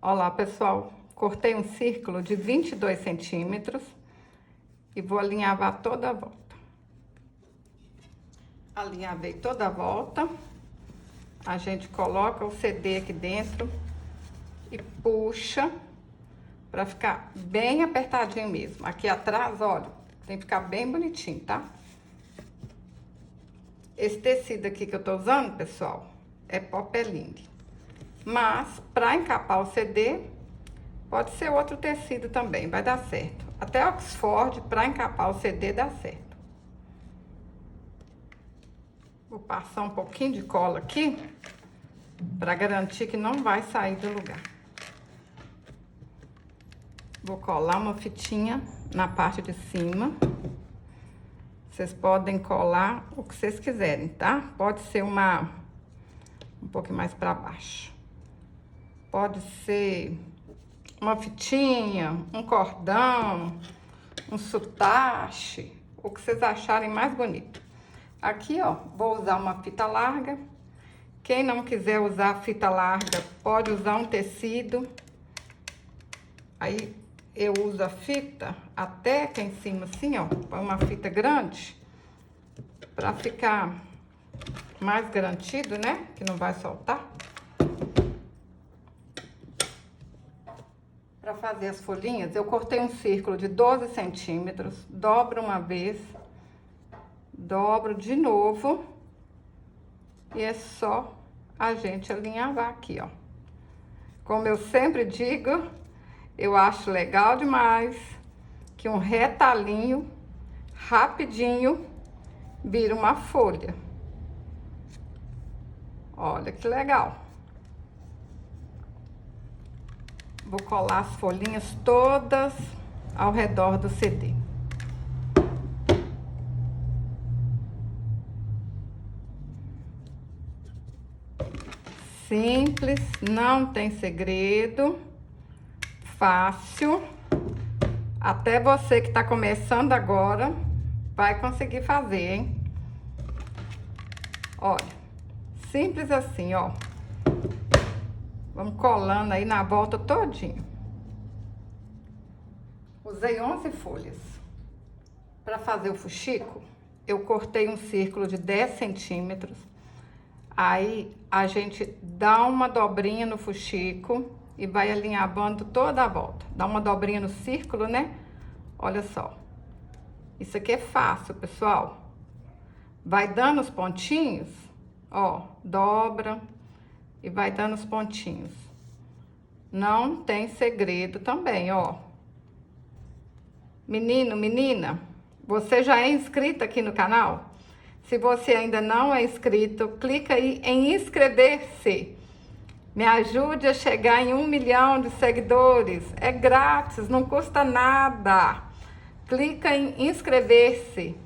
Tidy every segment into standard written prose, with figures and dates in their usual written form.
Olá, pessoal. Cortei um círculo de 22 centímetros e vou alinhavar toda a volta. Alinhavei toda a volta. A gente coloca o CD aqui dentro e puxa para ficar bem apertadinho mesmo. Aqui atrás, olha, tem que ficar bem bonitinho, tá? Esse tecido aqui que eu tô usando, pessoal, é popeline. Mas, para encapar o CD, pode ser outro tecido também, vai dar certo. Até Oxford, para encapar o CD, dá certo. Vou passar um pouquinho de cola aqui, para garantir que não vai sair do lugar. Vou colar uma fitinha na parte de cima. Vocês podem colar o que vocês quiserem, tá? Pode ser um pouquinho mais para baixo. Pode ser uma fitinha, um cordão, um sotache, o que vocês acharem mais bonito. Aqui, ó, vou usar uma fita larga. Quem não quiser usar fita larga, pode usar um tecido. Aí, eu uso a fita até aqui em cima, assim, ó, uma fita grande, pra ficar mais garantido, né? Que não vai soltar. Para fazer as folhinhas, eu cortei um círculo de 12 centímetros, dobro uma vez, dobro de novo, e é só a gente alinhavar aqui, ó. Como eu sempre digo, eu acho legal demais que um retalhinho, rapidinho, vira uma folha. Olha que legal. Vou colar as folhinhas todas ao redor do CD. Simples, não tem segredo, fácil. Até você que tá começando agora vai conseguir fazer, hein? Olha, simples assim, ó. Vamos colando aí na volta todinho. Usei 11 folhas. Para fazer o fuxico, eu cortei um círculo de 10 centímetros. Aí, a gente dá uma dobrinha no fuxico e vai alinhavando toda a volta. Dá uma dobrinha no círculo, né? Olha só. Isso aqui é fácil, pessoal. Vai dando os pontinhos, ó, dobra e vai dando os pontinhos. Não tem segredo também, ó. Menino, menina, você já é inscrito aqui no canal? Se você ainda não é inscrito, clica aí em inscrever-se. Me ajude a chegar em 1 milhão de seguidores. É grátis, não custa nada. Clica em inscrever-se.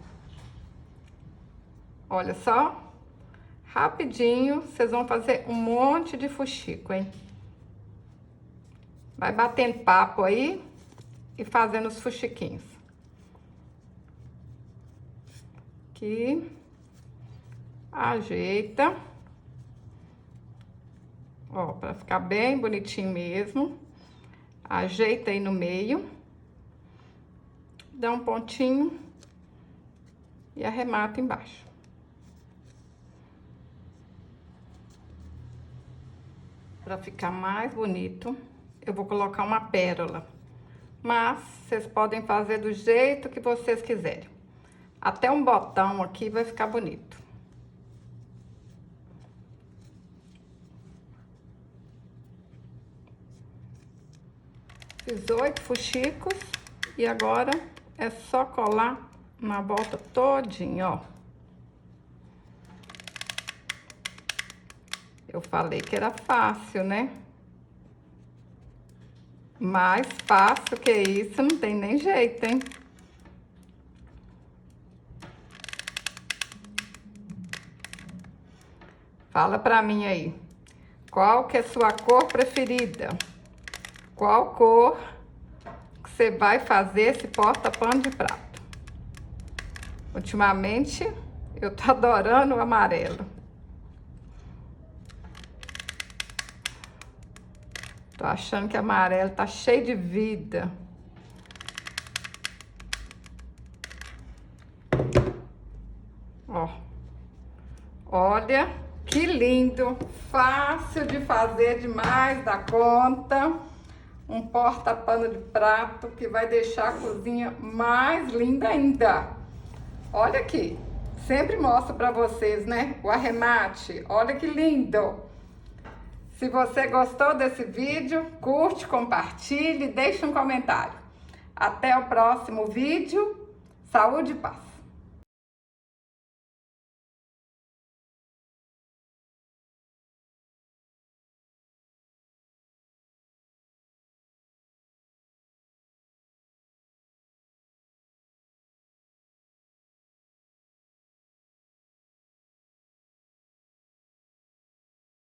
Olha só. Rapidinho, vocês vão fazer um monte de fuxico, hein? Vai batendo papo aí e fazendo os fuxiquinhos. Aqui. Ajeita. Ó, pra ficar bem bonitinho mesmo. Ajeita aí no meio. Dá um pontinho. E arremata embaixo. Para ficar mais bonito, eu vou colocar uma pérola. Mas vocês podem fazer do jeito que vocês quiserem. Até um botão aqui vai ficar bonito. Fiz 8 fuxicos e agora é só colar na volta todinha, ó. Eu falei que era fácil, né? Mais fácil que isso não tem nem jeito, hein? Fala pra mim aí, qual que é a sua cor preferida? Qual cor que você vai fazer esse porta-pano de prato? Ultimamente, eu tô adorando o amarelo. Tô achando que amarelo tá cheio de vida. Ó. Olha que lindo, fácil de fazer demais da conta. Um porta-pano de prato que vai deixar a cozinha mais linda ainda. Olha aqui, sempre mostro pra vocês, né, o arremate. Olha que lindo. Se você gostou desse vídeo, curte, compartilhe, deixe um comentário. Até o próximo vídeo. Saúde e paz.